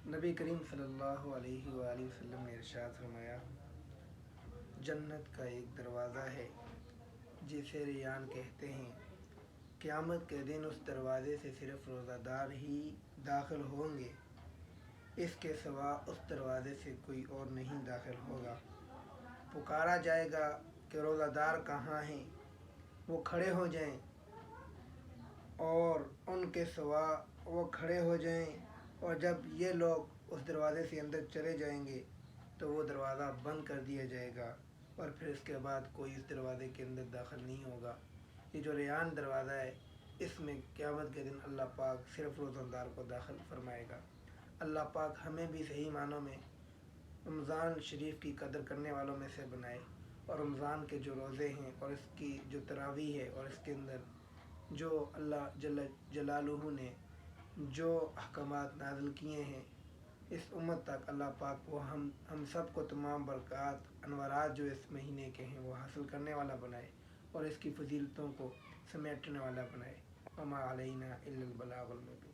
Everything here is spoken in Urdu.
نبی کریم صلی اللہ علیہ وآلہ وسلم نے ارشاد فرمایا، جنت کا ایک دروازہ ہے جسے ریان کہتے ہیں، قیامت کے دن اس دروازے سے صرف روزہ دار ہی داخل ہوں گے، اس کے سوا اس دروازے سے کوئی اور نہیں داخل ہوگا۔ پکارا جائے گا کہ روزہ دار کہاں ہیں؟ وہ کھڑے ہو جائیں اور ان کے سوا وہ کھڑے ہو جائیں، اور جب یہ لوگ اس دروازے سے اندر چلے جائیں گے تو وہ دروازہ بند کر دیا جائے گا، اور پھر اس کے بعد کوئی اس دروازے کے اندر داخل نہیں ہوگا۔ یہ جو ریان دروازہ ہے، اس میں قیامت کے دن اللہ پاک صرف روزہ دار کو داخل فرمائے گا۔ اللہ پاک ہمیں بھی صحیح معنوں میں رمضان شریف کی قدر کرنے والوں میں سے بنائے، اور رمضان کے جو روزے ہیں اور اس کی جو تراویح ہے اور اس کے اندر جو اللہ جل جلالہ نے جو احکامات نازل کیے ہیں اس امت تک، اللہ پاک وہ ہم سب کو تمام برکات انوارات جو اس مہینے کے ہیں وہ حاصل کرنے والا بنائے، اور اس کی فضیلتوں کو سمیٹنے والا بنائے۔ وما علینا الا البلاغ المبین۔